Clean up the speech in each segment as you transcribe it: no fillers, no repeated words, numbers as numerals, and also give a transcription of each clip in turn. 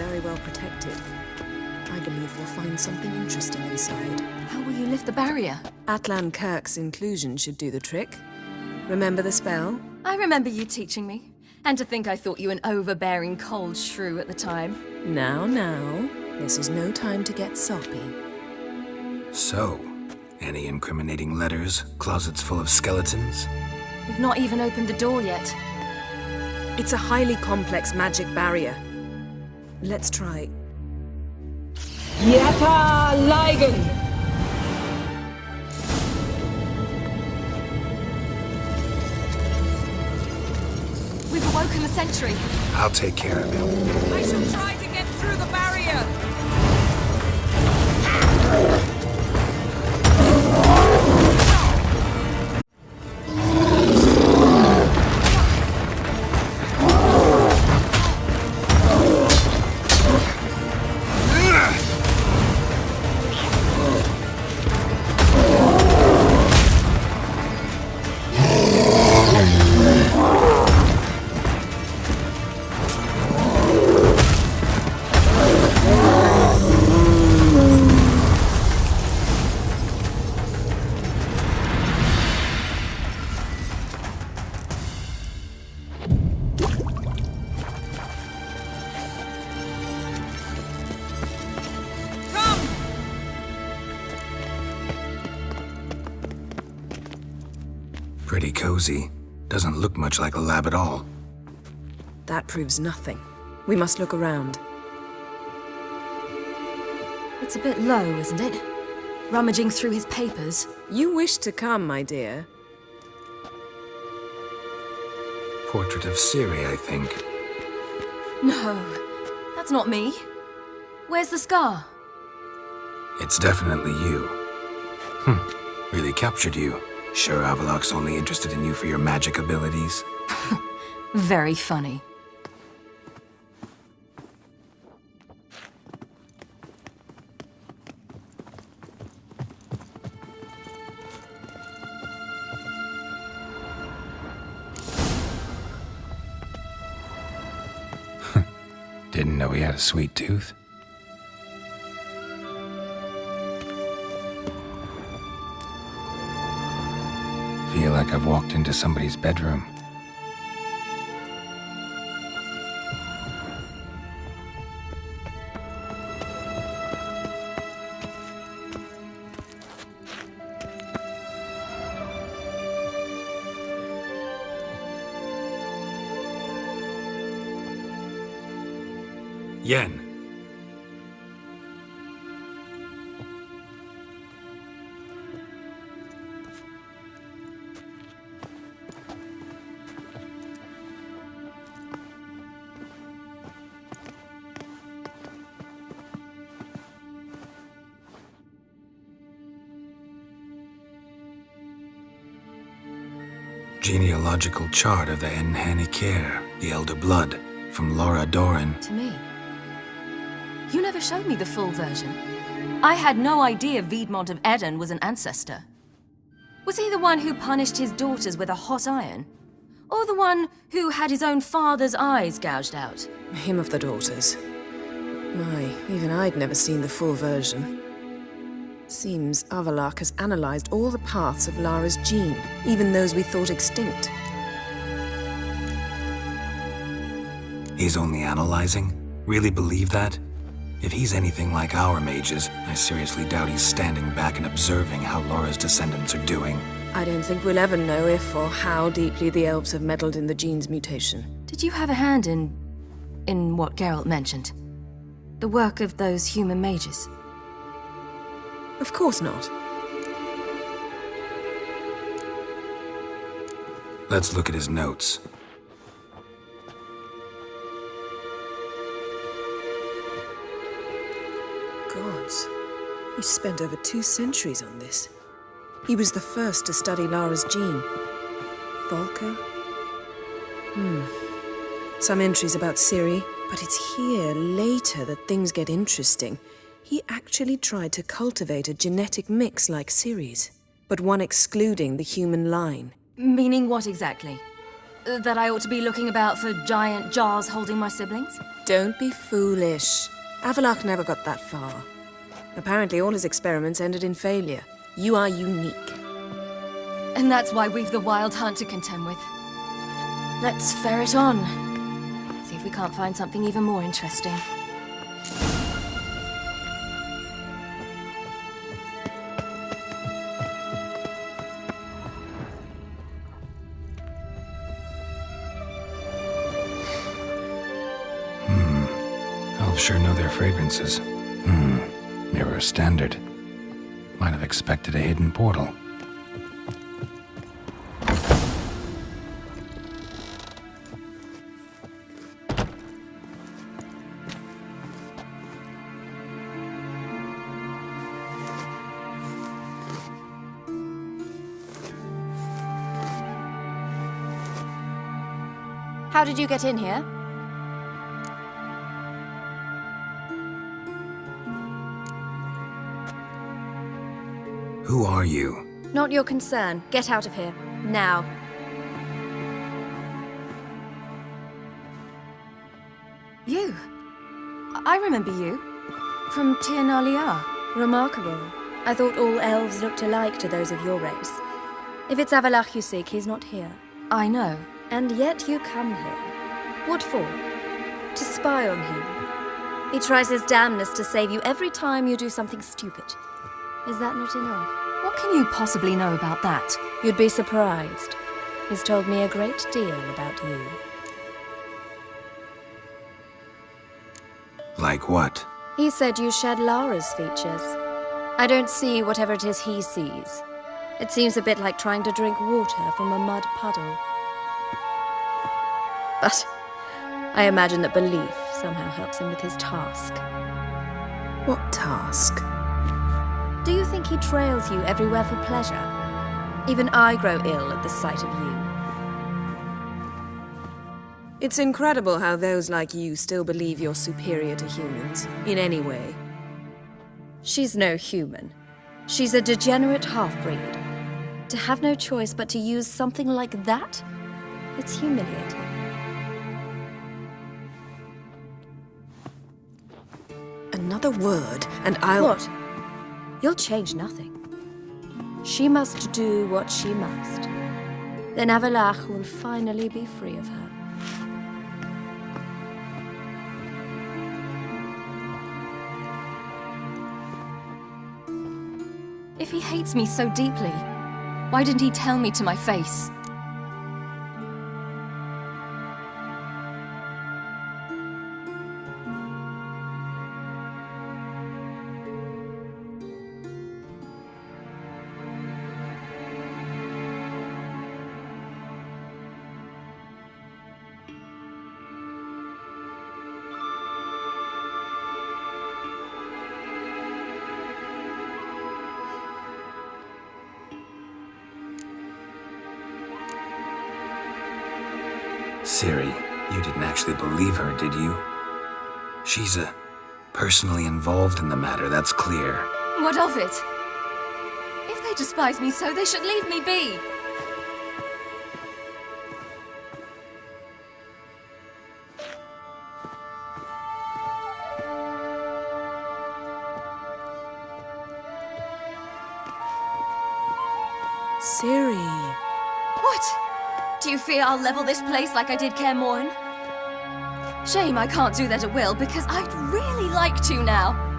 very well protected. I believe we'll find something interesting inside. How will you lift the barrier? Avallac'h's inclusion should do the trick. Remember the spell? I remember you teaching me. And to think I thought you an overbearing cold shrew at the time. Now, this is no time to get soppy. So, any incriminating letters, closets full of skeletons? We've not even opened the door yet. It's a highly complex magic barrier. Let's try. Avallac'h! We've awoken the sentry. I'll take care of him. I shall try to get through the barrier! Pretty cozy. Doesn't look much like a lab at all. That proves nothing. We must look around. It's a bit low, isn't it? Rummaging through his papers. You wish to come, my dear. Portrait of Ciri, I think. No, that's not me. Where's the scar? It's definitely you. Really captured you. Sure Avallac'h's only interested in you for your magic abilities? Very funny. Didn't know he had a sweet tooth. Feel like I've walked into somebody's bedroom. Yen. Genealogical chart of the Avallac'h, the Elder Blood, from Laura Doran. To me. You never showed me the full version. I had no idea Viedmont of Eden was an ancestor. Was he the one who punished his daughters with a hot iron? Or the one who had his own father's eyes gouged out? Him of the daughters. My, even I'd never seen the full version. Seems Avallac'h has analyzed all the paths of Lara's gene, even those we thought extinct. He's only analyzing? Really believe that? If he's anything like our mages, I seriously doubt he's standing back and observing how Laura's descendants are doing. I don't think we'll ever know if or how deeply the elves have meddled in the gene's mutation. Did you have a hand in what Geralt mentioned? The work of those human mages? Of course not. Let's look at his notes. Gods. He spent over 2 centuries on this. He was the first to study Lara's gene. Volker? Some entries about Ciri, but it's here, later, that things get interesting. He actually tried to cultivate a genetic mix like Ciri's, but one excluding the human line. Meaning what exactly? That I ought to be looking about for giant jars holding my siblings? Don't be foolish. Avallac'h never got that far. Apparently all his experiments ended in failure. You are unique. And that's why we've the Wild Hunt to contend with. Let's ferret on. See if we can't find something even more interesting. Elves sure know their fragrances. Mirror standard. Might have expected a hidden portal. How did you get in here? Who are you? Not your concern. Get out of here. Now. You. I remember you. From Tir Nalia. Remarkable. I thought all elves looked alike to those of your race. If it's Avallac'h you seek, he's not here. I know. And yet you come here. What for? To spy on him. He tries his damnedest to save you every time you do something stupid. Is that not enough? What can you possibly know about that? You'd be surprised. He's told me a great deal about you. Like what? He said you shared Lara's features. I don't see whatever it is he sees. It seems a bit like trying to drink water from a mud puddle. But I imagine that belief somehow helps him with his task. What task? Do you think he trails you everywhere for pleasure? Even I grow ill at the sight of you. It's incredible how those like you still believe you're superior to humans, in any way. She's no human. She's a degenerate half-breed. To have no choice but to use something like that? It's humiliating. Another word, and I'll... What? You'll change nothing. She must do what she must. Then Avallac'h will finally be free of her. If he hates me so deeply, why didn't he tell me to my face? Ciri, you didn't actually believe her, did you? She's personally involved in the matter, that's clear. What of it? If they despise me so, they should leave me be. Ciri. What? Do you fear I'll level this place like I did Kaer Morhen? Shame I can't do that at will, because I'd really like to now.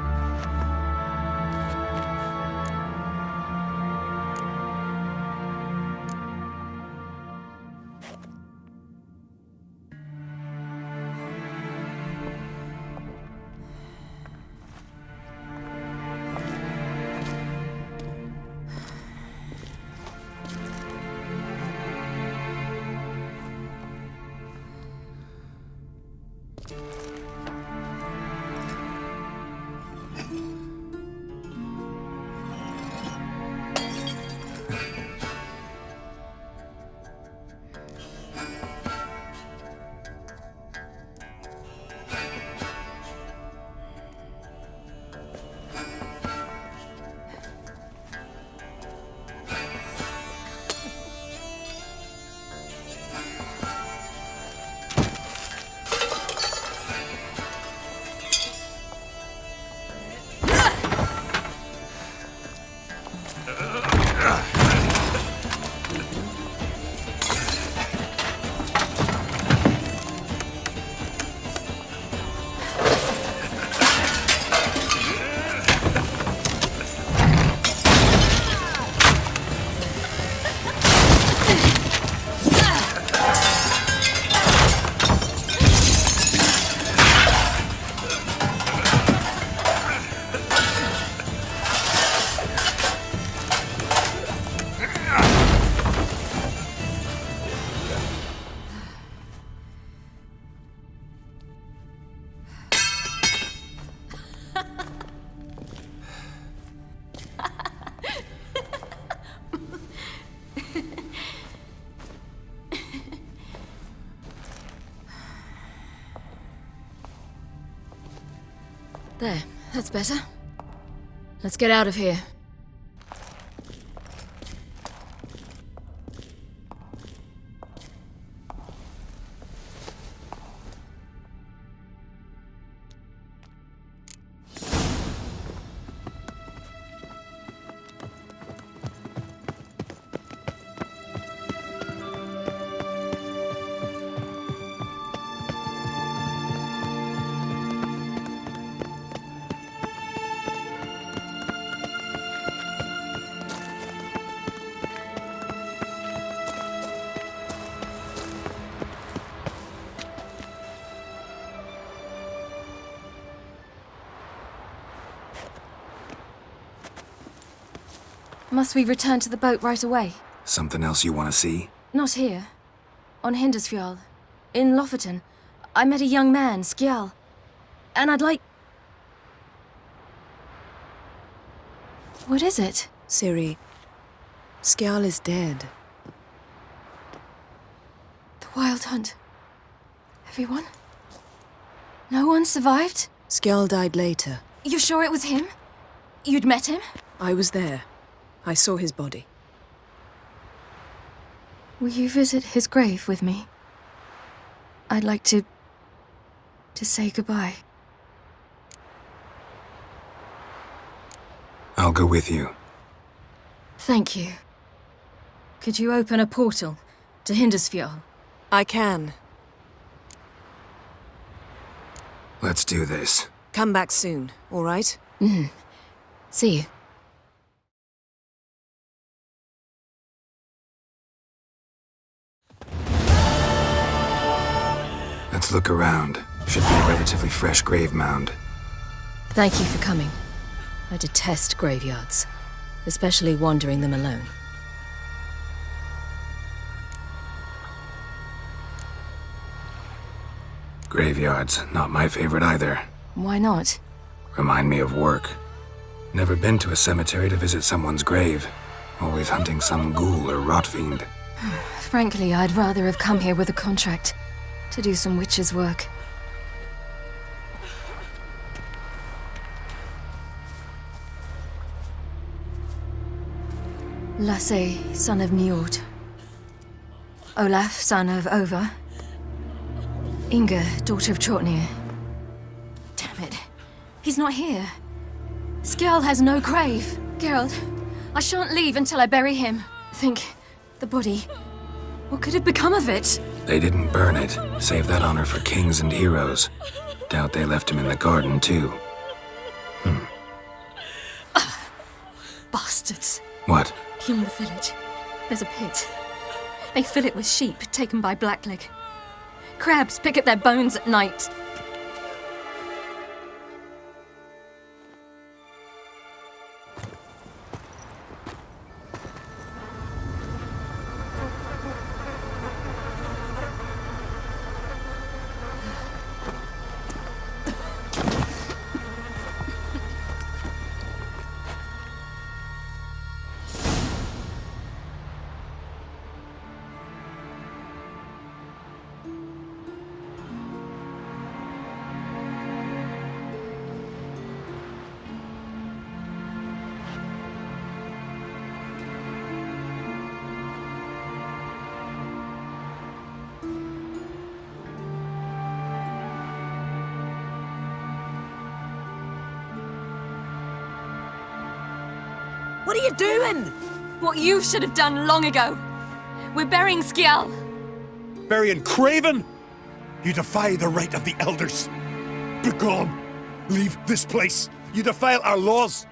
There, that's better. Let's get out of here. Must we return to the boat right away? Something else you want to see? Not here. On Hindersfjall. In Lofoten. I met a young man, Skjal. And I'd like... What is it? Ciri, Skjal is dead. The Wild Hunt. Everyone? No one survived? Skjal died later. You're sure it was him? You'd met him? I was there. I saw his body. Will you visit his grave with me? I'd like to say goodbye. I'll go with you. Thank you. Could you open a portal to Hindersfjall? I can. Let's do this. Come back soon, all right? See you. Let's look around. Should be a relatively fresh grave mound. Thank you for coming. I detest graveyards, especially wandering them alone. Graveyards, not my favorite either. Why not? Remind me of work. Never been to a cemetery to visit someone's grave. Always hunting some ghoul or rot fiend. Frankly, I'd rather have come here with a contract to do some witch's work. Lasse, son of Njord. Olaf, son of Ova. Inga, daughter of Trotnir. Damn it. He's not here. Skjal has no grave. Geralt, I shan't leave until I bury him. Think, the body. What could have become of it? They didn't burn it. Save that honor for kings and heroes. Doubt they left him in the garden, too. Bastards. What? In the village, there's a pit. They fill it with sheep taken by Blackleg. Crabs pick at their bones at night. What are you doing? What you should have done long ago. We're burying Skjal. Burying Craven? You defy the right of the elders. Begone! Leave this place. You defile our laws.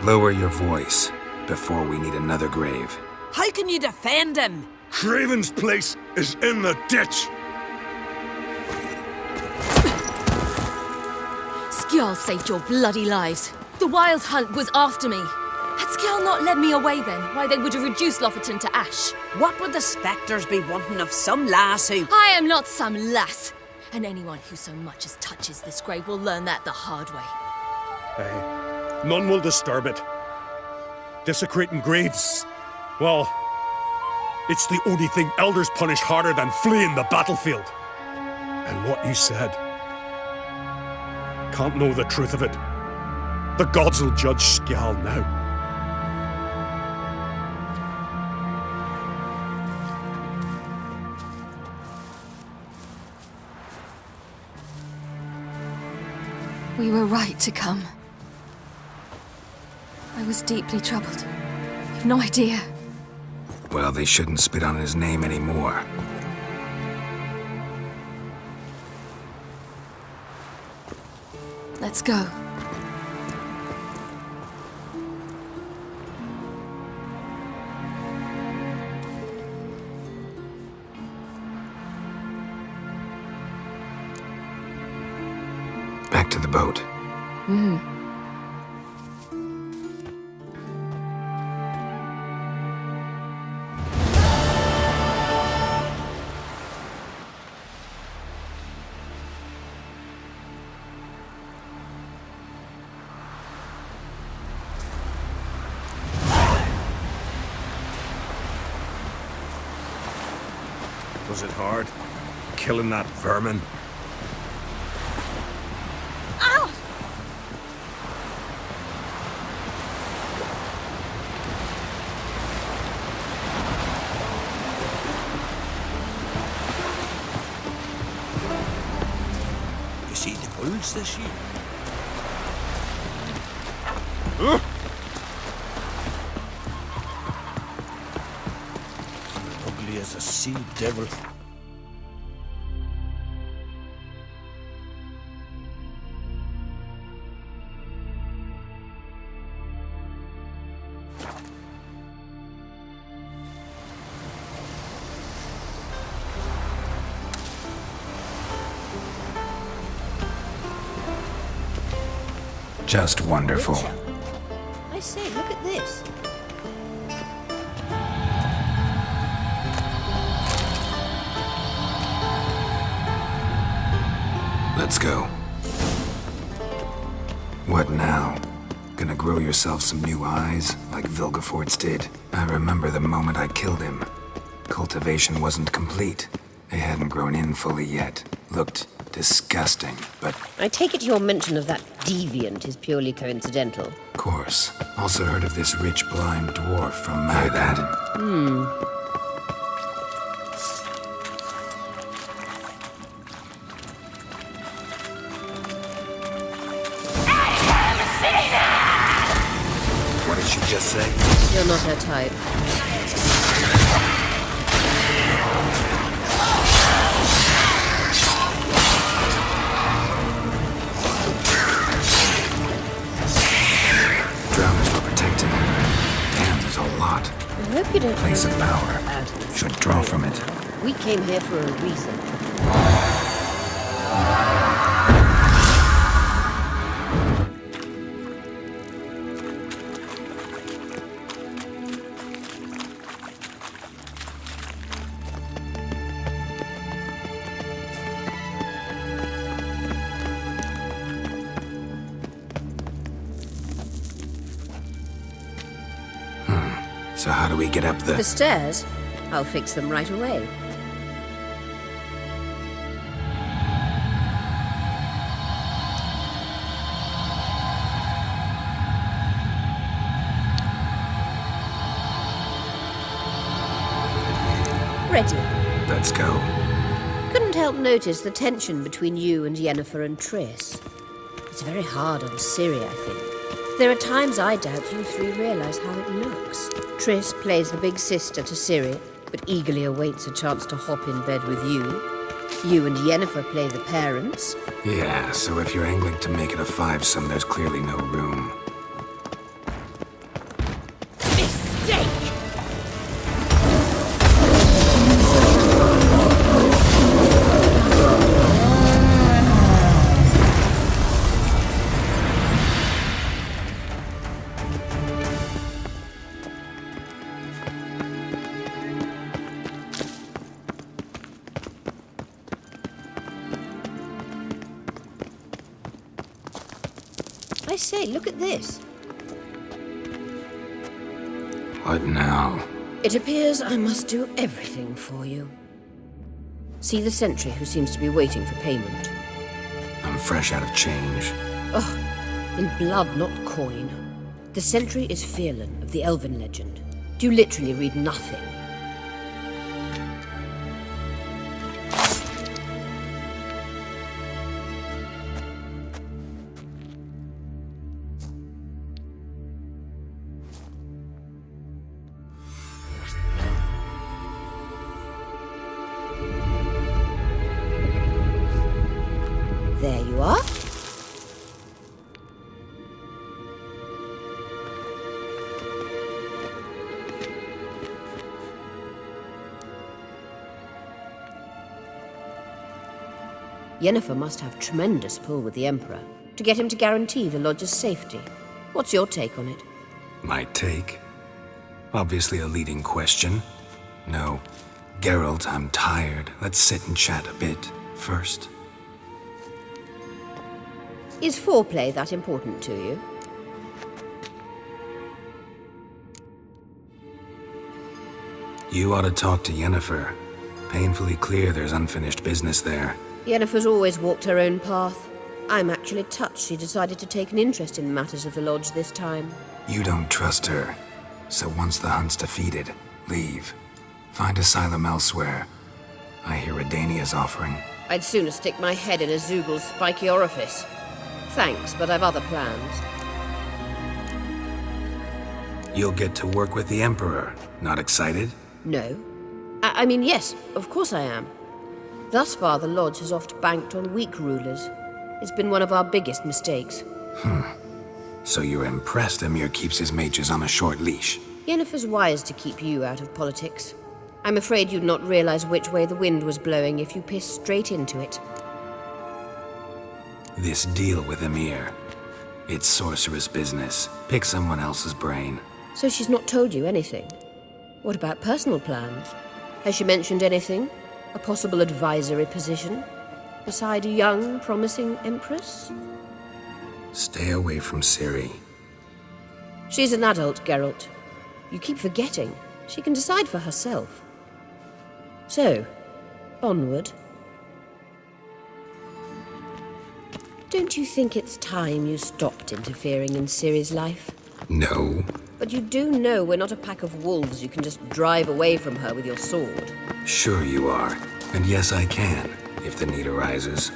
Lower your voice before we need another grave. How can you defend him? Craven's place is in the ditch. Skjal saved your bloody lives. The Wild Hunt was after me. Had Skjal not led me away then, why they would have reduced Lofoten to ash. What would the spectres be wanting of some lass who... I am not some lass. And anyone who so much as touches this grave will learn that the hard way. Aye. None will disturb it. Desecrating graves. Well, It's the only thing elders punish harder than fleeing the battlefield. And what you said. Can't know the truth of it. The gods will judge Skjal now. We were right to come. I was deeply troubled. You've no idea. Well, they shouldn't spit on his name anymore. Let's go. Back to the boat. Was it hard? Killing that vermin? You see the bulls this year? Ugly as a sea devil. Just wonderful. I say, look at this. Let's go. What now? Gonna grow yourself some new eyes, like Vilgefortz did? I remember the moment I killed him. Cultivation wasn't complete. They hadn't grown in fully yet. Looked disgusting, but I take it your mention of that deviant is purely coincidental. of course. Also heard of this rich blind dwarf from Magdad. What did she just say? You're not her type. Drowners were protecting her. Damn, there's a lot. I hope you don't Place of think power. out of this. Should draw from it. We came here for a reason. So how do we get up The the... stairs? I'll fix them right away. Ready. Let's go. Couldn't help notice the tension between you and Yennefer and Triss. It's very hard on Ciri, I think. There are times I doubt you three realize how it looks. Triss plays the big sister to Ciri, but eagerly awaits a chance to hop in bed with you. You and Yennefer play the parents. Yeah, so if you're angling to make it a fivesome, there's clearly no room. Mistake! I say, look at this. What now? It appears I must do everything for you. See the sentry who seems to be waiting for payment. I'm fresh out of change. Ugh, in blood, not coin. The sentry is Fearlan of the Elven legend. Do you literally read nothing? There you are. Yennefer must have tremendous pull with the Emperor to get him to guarantee the Lodge's safety. What's your take on it? My take? Obviously a leading question. No. Geralt, I'm tired. Let's sit and chat a bit first. Is foreplay that important to you? You ought to talk to Yennefer. Painfully clear there's unfinished business there. Yennefer's always walked her own path. I'm actually touched she decided to take an interest in matters of the Lodge this time. You don't trust her. So once the hunt's defeated, leave. Find asylum elsewhere. I hear Redania's offering. I'd sooner stick my head in a Zoogl's spiky orifice. Thanks, but I've other plans. You'll get to work with the Emperor. Not excited? No. I mean, yes, of course I am. Thus far, the Lodge has oft banked on weak rulers. It's been one of our biggest mistakes. So you're impressed Emir keeps his mages on a short leash? Yennefer's wise to keep you out of politics. I'm afraid you'd not realize which way the wind was blowing if you pissed straight into it. This deal with Emir. It's sorceress business. Pick someone else's brain. So she's not told you anything? What about personal plans? Has she mentioned anything? A possible advisory position? Beside a young, promising empress? Stay away from Ciri. She's an adult, Geralt. You keep forgetting. She can decide for herself. So, onward. Don't you think it's time you stopped interfering in Ciri's life? No. But you do know we're not a pack of wolves you can just drive away from her with your sword. Sure you are. And yes, I can, if the need arises.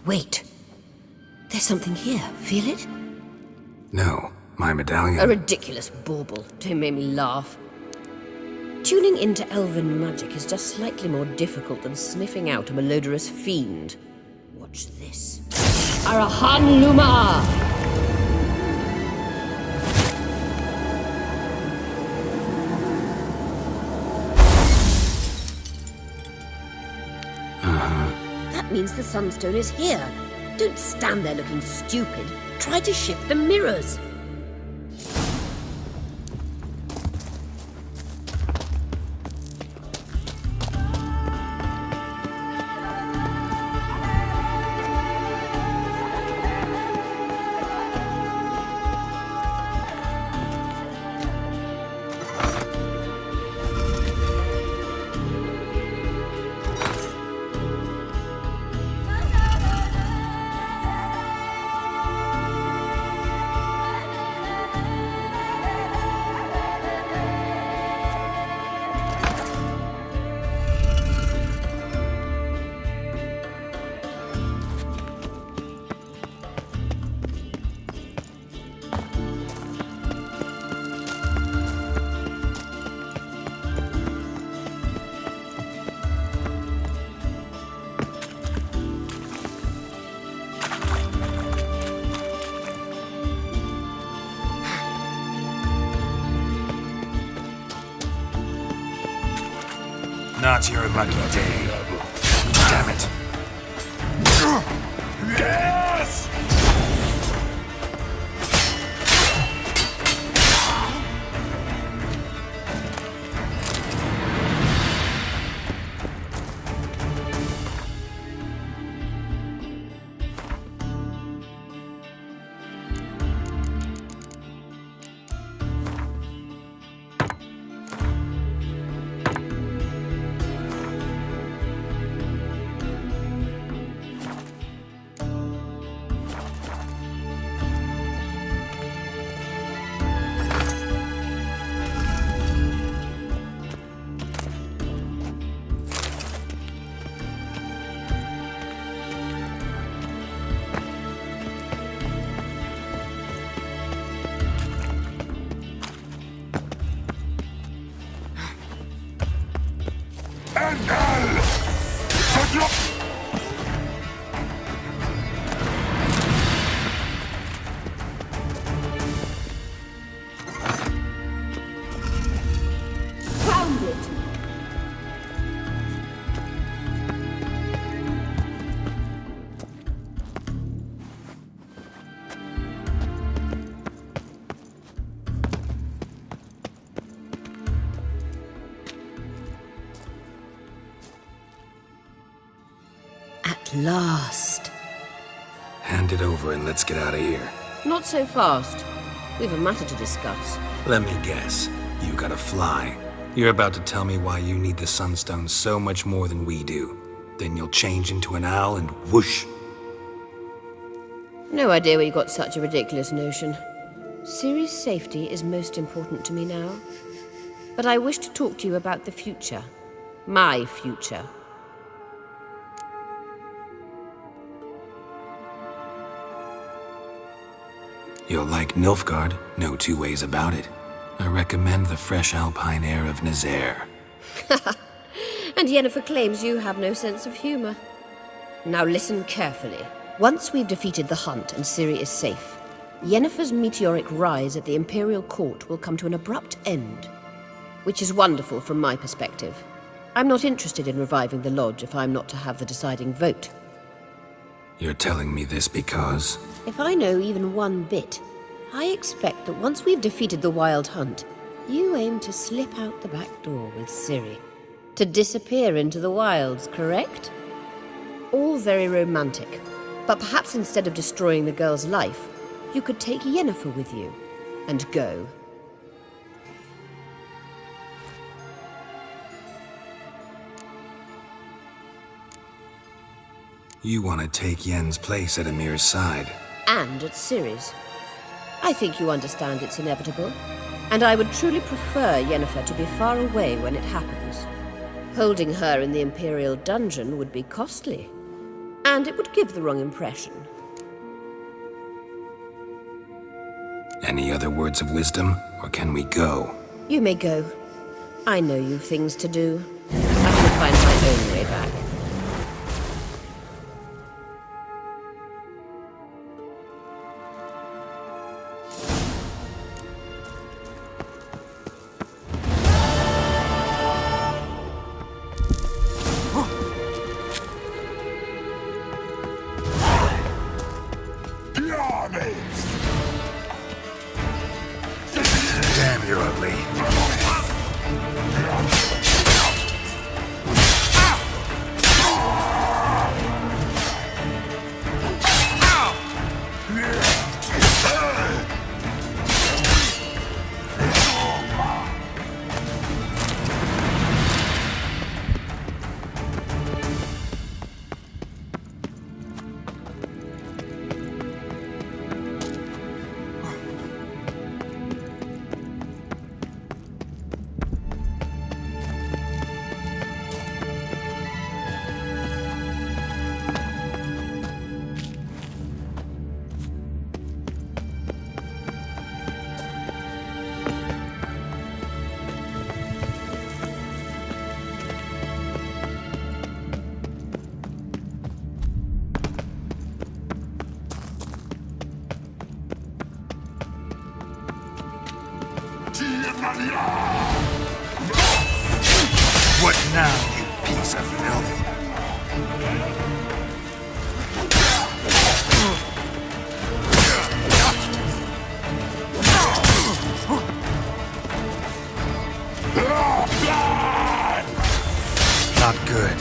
Wait. There's something here. Feel it? No, my medallion. A ridiculous bauble. Don't make me laugh. Tuning into elven magic is just slightly more difficult than sniffing out a malodorous fiend. Watch this. Arahan Luma! That means the Sunstone is here. Don't stand there looking stupid. Try to shift the mirrors. Not your lucky day. Damn it. Yes! Found it! At last. Hand it over and let's get out of here. Not so fast. We've a matter to discuss. Let me guess. You gotta fly. You're about to tell me why you need the Sunstone so much more than we do. Then you'll change into an owl and whoosh. No idea where you got such a ridiculous notion. Ciri's safety is most important to me now. But I wish to talk to you about the future. My future. You'll like Nilfgaard, no two ways about it. I recommend the fresh alpine air of Nazaire. And Yennefer claims you have no sense of humor. Now listen carefully. Once we've defeated the hunt and Ciri is safe, Yennefer's meteoric rise at the Imperial Court will come to an abrupt end. Which is wonderful from my perspective. I'm not interested in reviving the Lodge if I'm not to have the deciding vote. You're telling me this because... If I know even one bit, I expect that once we've defeated the Wild Hunt, you aim to slip out the back door with Ciri. To disappear into the wilds, correct? All very romantic. But perhaps instead of destroying the girl's life, you could take Yennefer with you and go. You want to take Yen's place at Emir's side. And at Ciri's. I think you understand it's inevitable, and I would truly prefer Yennefer to be far away when it happens. Holding her in the Imperial dungeon would be costly, and it would give the wrong impression. Any other words of wisdom, or can we go? You may go. I know you've things to do. I can find my own way back. Damn, you're ugly. What now, you piece of filth? Not good.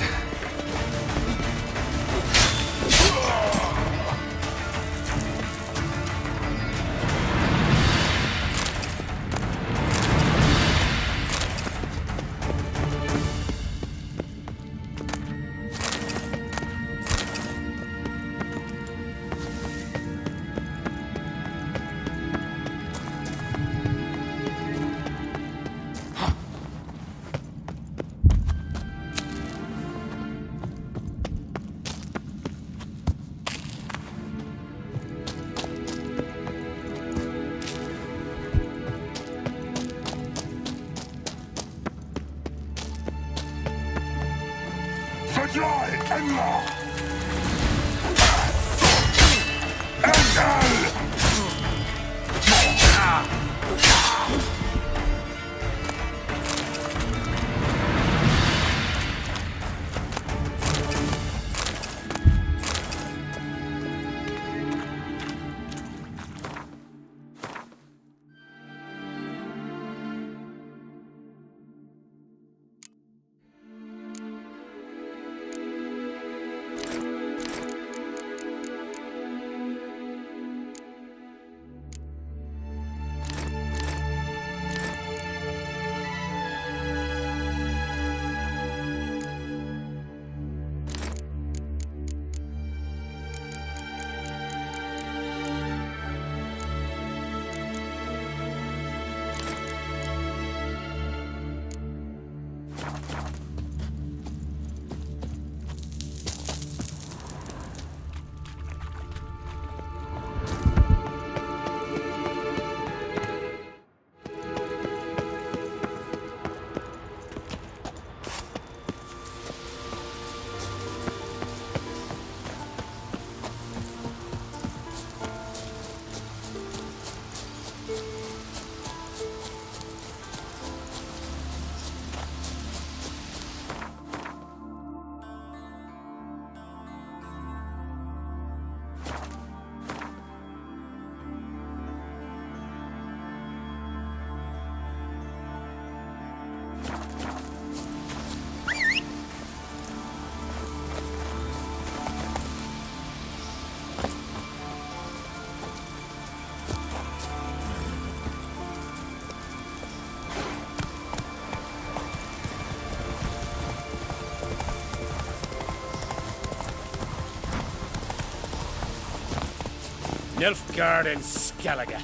Nilfgaard and Skellige.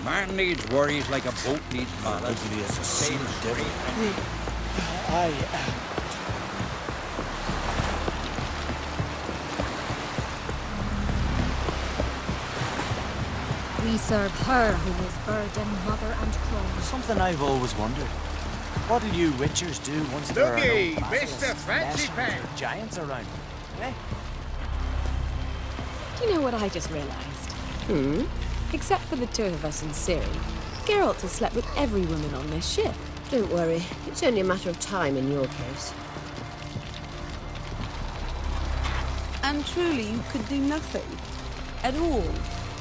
Man needs worries like a boat needs ballast. Ugly as a sea devil. We serve her who is burden, mother, and crone. Something I've always wondered. What'll you witchers do once there are no Looky, basilisks, Mr. Fancy Neshens, Pants. or giants around? Eh? Do you know what I just realized? Except for the two of us in Ciri, Geralt has slept with every woman on this ship. Don't worry, it's only a matter of time in your case. And truly you could do nothing at all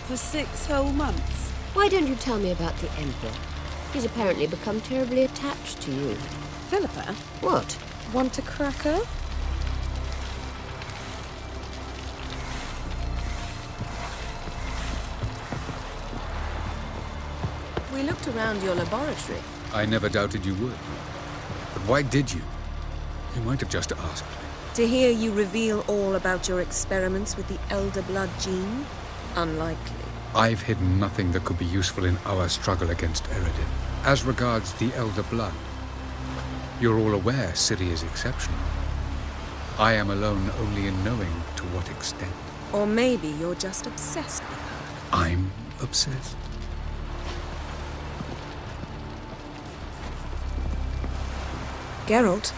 for 6 whole months. Why don't you tell me about the Emperor? He's apparently become terribly attached to you. Philippa, What? want a cracker? We looked around your laboratory. I never doubted you would. But why did you? You might have just asked me. To hear you reveal all about your experiments with the Elder Blood gene? Unlikely. I've hidden nothing that could be useful in our struggle against Eredin. As regards the Elder Blood, you're all aware Ciri is exceptional. I am alone only in knowing to what extent. Or maybe you're just obsessed with her. I'm obsessed. Geralt?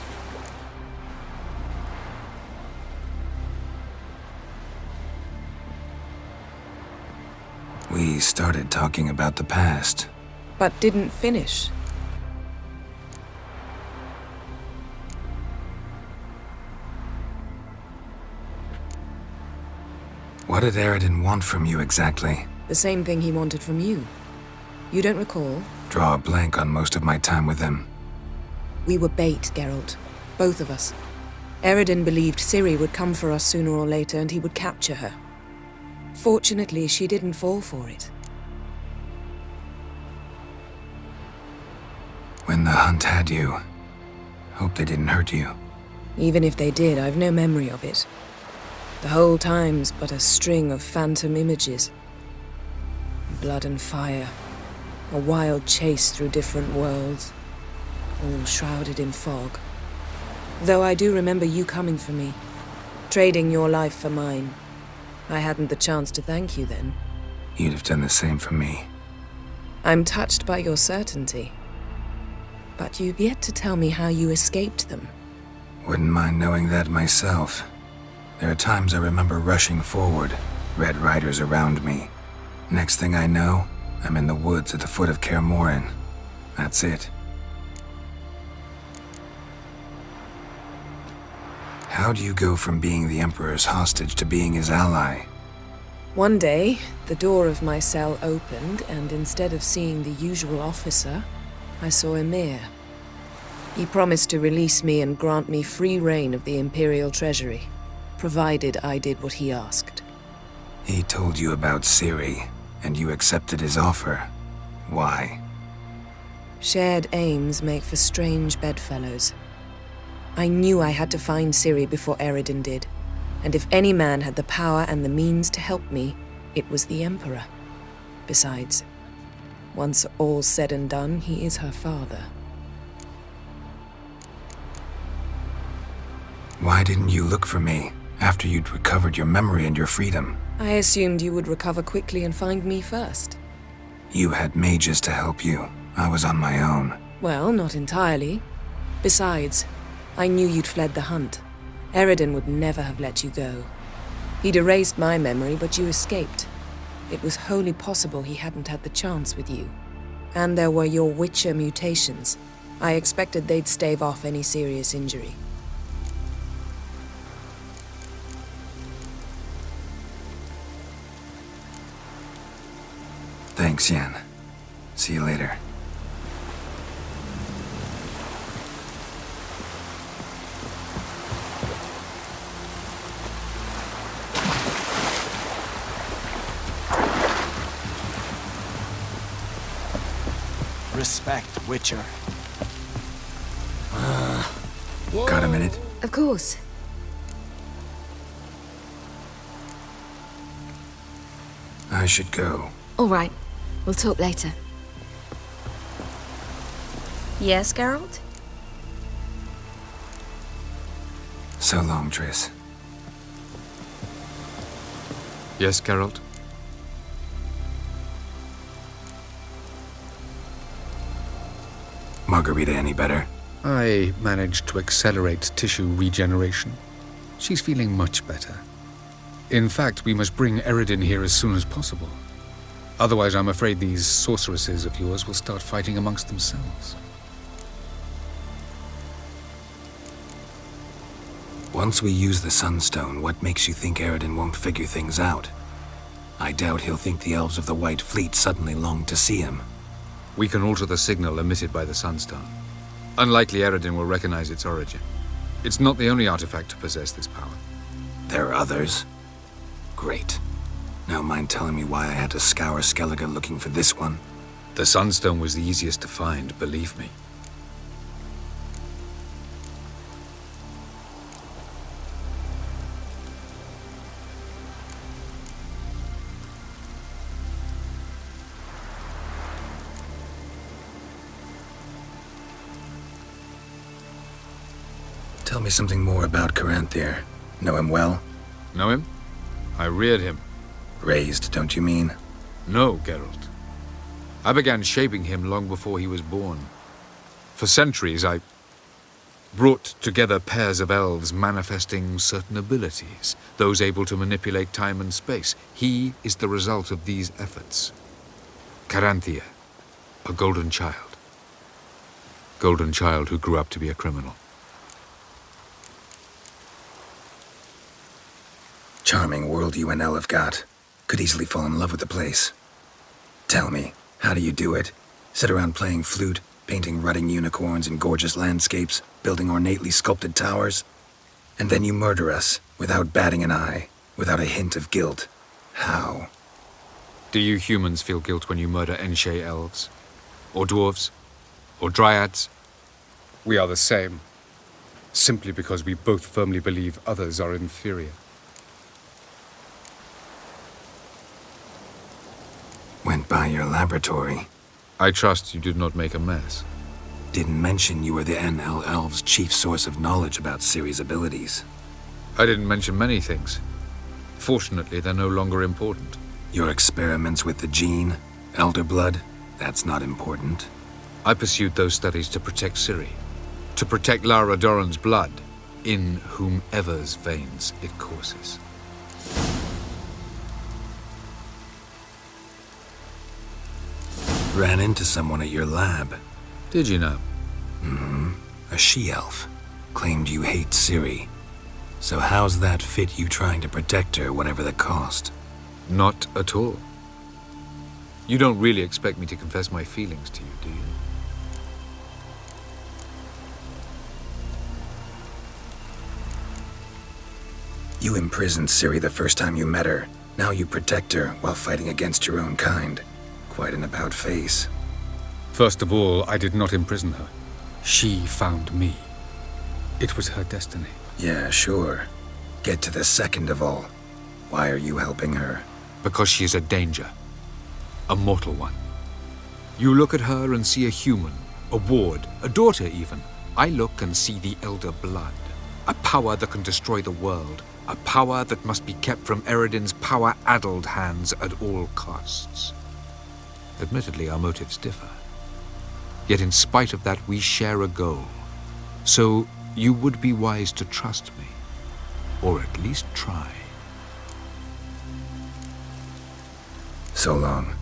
We started talking about the past. But didn't finish. What did Eredin want from you exactly? The same thing he wanted from you. You don't recall? Draw a blank on most of my time with him. We were bait, Geralt. Both of us. Eredin believed Ciri would come for us sooner or later and he would capture her. Fortunately, she didn't fall for it. When the hunt had you, hope they didn't hurt you. Even if they did, I've no memory of it. The whole time's but a string of phantom images. Blood and fire. A wild chase through different worlds. All shrouded in fog. Though I do remember you coming for me, trading your life for mine. I hadn't the chance to thank you then. You'd have done the same for me. I'm touched by your certainty. But you've yet to tell me how you escaped them. Wouldn't mind knowing that myself. There are times I remember rushing forward, Red Riders around me. Next thing I know, I'm in the woods at the foot of Kaer Morhen. That's it. How do you go from being the Emperor's hostage to being his ally? One day, the door of my cell opened, and instead of seeing the usual officer, I saw Emir. He promised to release me and grant me free reign of the Imperial Treasury, provided I did what he asked. He told you about Ciri, and you accepted his offer. Why? Shared aims make for strange bedfellows. I knew I had to find Ciri before Eredin did, and if any man had the power and the means to help me, it was the Emperor. Besides, once all's said and done, he is her father. Why didn't you look for me after you'd recovered your memory and your freedom? I assumed you would recover quickly and find me first. You had mages to help you. I was on my own. Well, not entirely. Besides, I knew you'd fled the hunt. Eredin would never have let you go. He'd erased my memory, but you escaped. It was wholly possible he hadn't had the chance with you. And there were your Witcher mutations. I expected they'd stave off any serious injury. Thanks, Yen. See you later. Respect, Witcher. Got a minute? Of course. I should go. All right. We'll talk later. Yes, Geralt? So long, Triss. Yes, Geralt? Margarita any better? I managed to accelerate tissue regeneration. She's feeling much better. In fact, we must bring Eredin here as soon as possible. Otherwise, I'm afraid these sorceresses of yours will start fighting amongst themselves. Once we use the Sunstone, what makes you think Eredin won't figure things out? I doubt he'll think the elves of the White Fleet suddenly longed to see him. We can alter the signal emitted by the Sunstone. Unlikely Eredin will recognize its origin. It's not the only artifact to possess this power. There are others? Great. Now mind telling me why I had to scour Skellige looking for this one? The Sunstone was the easiest to find, believe me. Tell me something more about Caranthir. Know him well? Know him? I reared him. Raised, don't you mean? No, Geralt. I began shaping him long before he was born. For centuries, I brought together pairs of elves manifesting certain abilities, those able to manipulate time and space. He is the result of these efforts. Caranthir, a golden child. Golden child who grew up to be a criminal. Charming world you and El have got. Could easily fall in love with the place. Tell me, how do you do it? Sit around playing flute, painting rutting unicorns in gorgeous landscapes, building ornately sculpted towers? And then you murder us, without batting an eye, without a hint of guilt. How? Do you humans feel guilt when you murder Enshe elves? Or dwarves? Or dryads? We are the same. Simply because we both firmly believe others are inferior. Went by your laboratory. I trust you did not make a mess. didn't mention you were the NL Elves' chief source of knowledge about Ciri's abilities. I didn't mention many things. Fortunately, they're no longer important. Your experiments with the gene, Elder Blood, that's not important. I pursued those studies to protect Ciri. To protect Lara Doran's blood, in whomever's veins it courses. Ran into someone at your lab. Did you know? A she-elf. Claimed you hate Ciri. So how's that fit you trying to protect her, whatever the cost? Not at all. You don't really expect me to confess my feelings to you, do you? You imprisoned Ciri the first time you met her. Now you protect her while fighting against your own kind. Quite an about-face. First of all, I did not imprison her. She found me. It was her destiny. Yeah, sure. Get to the second of all. Why are you helping her? Because she is a danger. A mortal one. You look at her and see a human, a ward, a daughter even. I look and see the Elder Blood. A power that can destroy the world. A power that must be kept from Eredin's power-addled hands at all costs. Admittedly, our motives differ. Yet in spite of that, we share a goal. So you would be wise to trust me. Or at least try. So long.